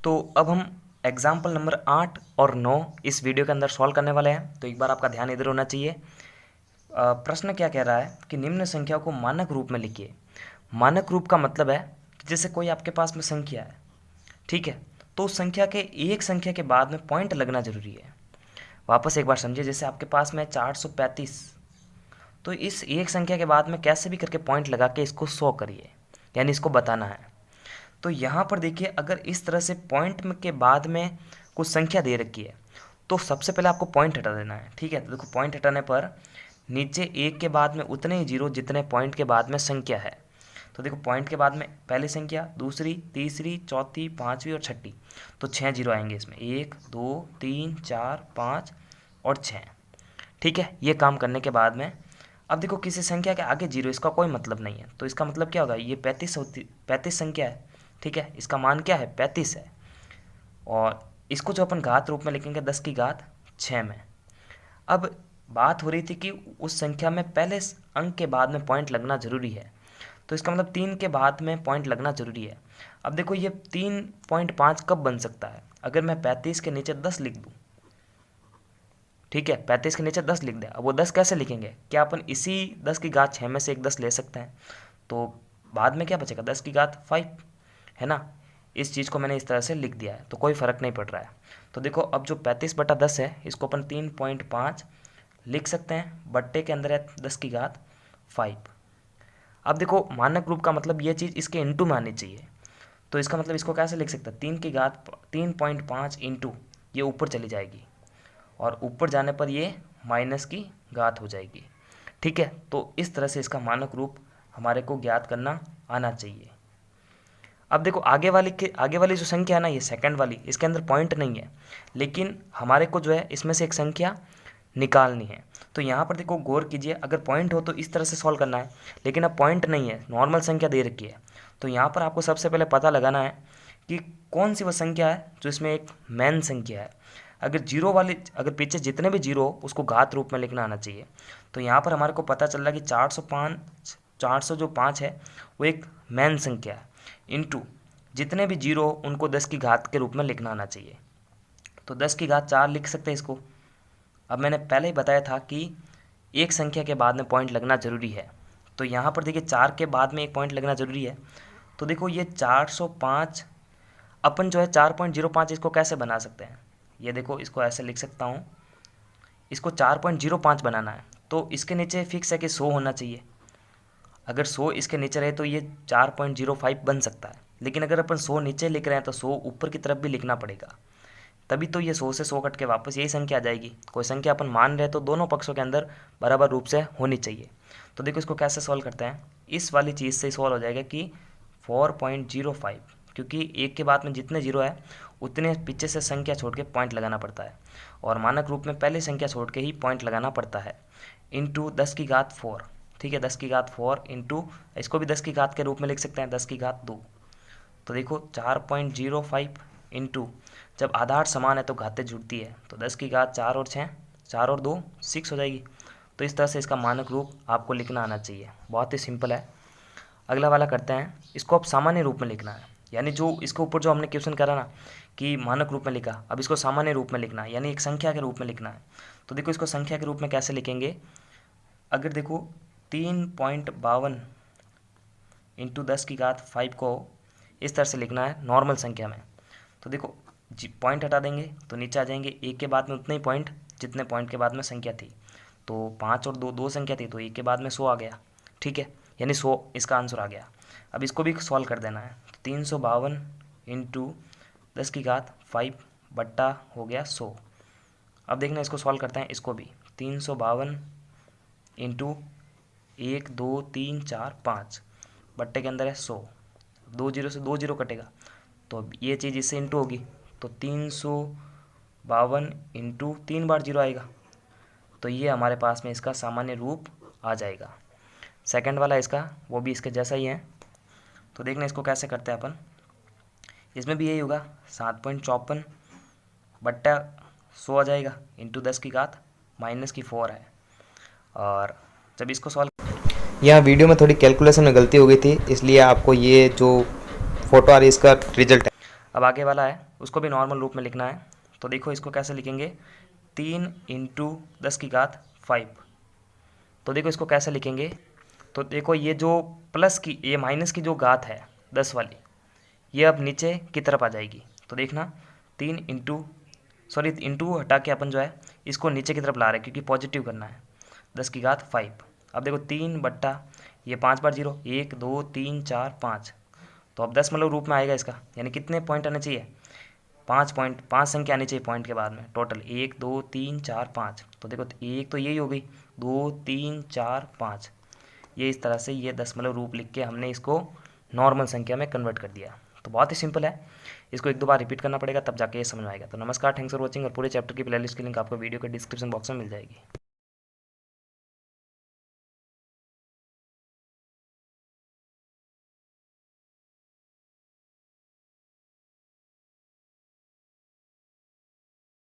तो अब हम एग्जाम्पल नंबर 8 और 9 इस वीडियो के अंदर सॉल्व करने वाले हैं। तो एक बार आपका ध्यान इधर होना चाहिए। प्रश्न क्या कह रहा है कि निम्न संख्या को मानक रूप में लिखिए। मानक रूप का मतलब है कि जैसे कोई आपके पास में संख्या है, ठीक है, तो उस संख्या के एक संख्या के बाद में पॉइंट लगना जरूरी है। वापस एक बार समझिए, जैसे आपके पास में 435, तो इस एक संख्या के बाद में कैसे भी करके पॉइंट लगा के इसको 100 करिए, यानी इसको बताना है। तो यहाँ पर देखिए, अगर इस तरह से पॉइंट के बाद में कुछ संख्या दे रखी है तो सबसे पहले आपको पॉइंट हटा देना है, ठीक है। तो देखो, पॉइंट हटाने पर नीचे एक के बाद में उतने ही जीरो जितने पॉइंट के बाद में संख्या है। तो देखो, पॉइंट के बाद में पहली संख्या, दूसरी, तीसरी, चौथी, पाँचवीं और छठी, तो 6 जीरो आएंगे इसमें, 1 2 3 4 5 और 6, ठीक है। ये काम करने के बाद में अब देखो, किसी संख्या के आगे जीरो, इसका कोई मतलब नहीं है, तो इसका मतलब क्या होगा, ये 35 संख्या है, ठीक है। इसका मान क्या है, 35 है। और इसको जो अपन घात रूप में लिखेंगे 10 की घात 6 में। अब बात हो रही थी कि उस संख्या में पहले अंक के बाद में पॉइंट लगना जरूरी है, तो इसका मतलब 3 के बाद में पॉइंट लगना जरूरी है। अब देखो, ये 3.5 कब बन सकता है, अगर मैं 35 के नीचे 10 लिख दूँ, ठीक है, 35 के नीचे 10 लिख दें। अब वो 10 कैसे लिखेंगे, क्या अपन इसी 10 की घात 6 में से एक 10 ले सकते हैं, तो बाद में क्या बचेगा, 10 की घात 5, है ना। इस चीज़ को मैंने इस तरह से लिख दिया है, तो कोई फ़र्क नहीं पड़ रहा है। तो देखो, अब जो 35/10 है, इसको अपन 3.5 लिख सकते हैं, बट्टे के अंदर है 10 की घात 5। अब देखो, मानक रूप का मतलब ये चीज़ इसके इंटू में आनी चाहिए, तो इसका मतलब इसको कैसे लिख सकते हैं, 3.5 इंटू, ये ऊपर चली जाएगी और ऊपर जाने पर ये माइनस की घात हो जाएगी, ठीक है। तो इस तरह से इसका मानक रूप हमारे को ज्ञात करना आना चाहिए। अब देखो, आगे वाली जो संख्या है ना, ये सेकंड वाली, इसके अंदर पॉइंट नहीं है, लेकिन हमारे को जो है इसमें से एक संख्या निकालनी है। तो यहाँ पर देखो, गौर कीजिए, अगर पॉइंट हो तो इस तरह से सॉल्व करना है, लेकिन अब पॉइंट नहीं है, नॉर्मल संख्या दे रखी है। तो यहाँ पर आपको सबसे पहले पता लगाना है कि कौन सी वो संख्या है जो इसमें एक मेन संख्या है। अगर पीछे जितने भी जीरो हो उसको घात रूप में लिखना आना चाहिए। तो यहाँ पर हमारे को पता चल रहा है कि 400 जो 5 है वो एक मेन संख्या है, इंटू जितने भी जीरो उनको 10 की घात के रूप में लिखना आना चाहिए। तो 10 की घात 4 लिख सकते हैं इसको। अब मैंने पहले ही बताया था कि एक संख्या के बाद में पॉइंट लगना ज़रूरी है, तो यहाँ पर देखिए 4 के बाद में एक पॉइंट लगना ज़रूरी है। तो देखो, ये 405 अपन जो है 4.05 इसको कैसे बना सकते हैं, ये देखो, इसको ऐसे लिख सकता हूँ, इसको 4.05 बनाना है तो इसके नीचे फिक्स है कि 100 होना चाहिए। अगर 100 इसके नीचे रहे तो ये 4.05 बन सकता है, लेकिन अगर अपन 100 नीचे लिख रहे हैं तो 100 ऊपर की तरफ भी लिखना पड़ेगा, तभी तो ये 100 से 100 कट के वापस यही संख्या आ जाएगी। कोई संख्या अपन मान रहे हैं तो दोनों पक्षों के अंदर बराबर रूप से होनी चाहिए। तो देखो, इसको कैसे सॉल्व करते हैं, इस वाली चीज़ से सॉल्व हो जाएगा कि 4.05, क्योंकि एक के बाद में जितने जीरो है उतने पीछे से संख्या छोड़ के पॉइंट लगाना पड़ता है, और मानक रूप में पहले संख्या छोड़ के ही पॉइंट लगाना पड़ता है, इंटू 10 की घात 4, ठीक है। 10 की घात 4 इंटू, इसको भी 10 की घात के रूप में लिख सकते हैं, 10 की घात 2। तो देखो, 4.05 इंटू, जब आधार समान है तो घातें जुड़ती है, तो 10 की घात 4 और 6, 4 और 2 6 हो जाएगी। तो इस तरह से इसका मानक रूप आपको लिखना आना चाहिए, बहुत ही सिंपल है। अगला वाला करते हैं, इसको अब सामान्य रूप में लिखना है, यानी जो इसके ऊपर जो हमने क्वेश्चन करा ना कि मानक रूप में लिखा, अब इसको सामान्य रूप में लिखना है, यानी एक संख्या के रूप में लिखना है। तो देखो, इसको संख्या के रूप में कैसे लिखेंगे, अगर देखो 3.52 इंटू 10 की घात 5 को इस तरह से लिखना है नॉर्मल संख्या में। तो देखो, पॉइंट हटा देंगे तो नीचे आ जाएंगे, एक के बाद में उतने ही पॉइंट जितने पॉइंट के बाद में संख्या थी, तो 5 और 2 संख्या थी, तो एक के बाद में 100 आ गया, ठीक है, यानी 100 इसका आंसर आ गया। अब इसको भी सॉल्व कर देना है, 352 इंटू 10 की घात 5 बट्टा हो गया 100। अब देखना, इसको सॉल्व करते हैं, इसको भी 352 इंटू 1 2 3 4 5 बट्टे के अंदर है 100, 2 जीरो से 2 जीरो कटेगा, तो अब ये चीज़ इससे इंटू होगी, तो 352 इंटू 3 बार जीरो आएगा, तो ये हमारे पास में इसका सामान्य रूप आ जाएगा। सेकंड वाला इसका, वो भी इसके जैसा ही है। तो देखना, इसको कैसे करते हैं अपन, इसमें भी यही होगा, 7.54 बट्टा 100 आ जाएगा, इंटू 10 की घात माइनस की 4 है। और जब इसको सॉल्व, यहाँ वीडियो में थोड़ी कैलकुलेशन में गलती हो गई थी, इसलिए आपको ये जो फोटो आ रही है इसका रिजल्ट है। अब आगे वाला है उसको भी नॉर्मल रूप में लिखना है। तो देखो इसको कैसे लिखेंगे, 3 इंटू 10⁵ तो देखो इसको कैसे लिखेंगे, तो देखो ये जो प्लस की ये माइनस की जो घात है 10 वाली, ये अब नीचे की तरफ आ जाएगी। तो देखना 3 इंटू इंटू हटा के अपन जो है इसको नीचे की तरफ ला रहे हैं क्योंकि पॉजिटिव करना है, 10⁵। अब देखो 3 बट्टा ये 5 बार 0, 1 2 3 4 5, तो अब दशमलव रूप में आएगा इसका, यानी कितने पॉइंट आने चाहिए, 5 संख्या आनी चाहिए पॉइंट के बाद में टोटल, 1 2 3 4 5। तो देखो एक तो यही हो गई, 2 3 4 5, ये इस तरह से ये दशमलव रूप लिख के हमने इसको नॉर्मल संख्या में कन्वर्ट कर दिया। तो बहुत ही सिंपल है, इसको 1-2 बार रिपीट करना पड़ेगा तब जाके ये समझ में आएगा। तो नमस्कार, थैंक्स फॉर वॉचिंग, और पूरे चैप्टर की प्लेलिस्ट की लिंक आपको वीडियो के डिस्क्रिप्शन बॉक्स में मिल जाएगी।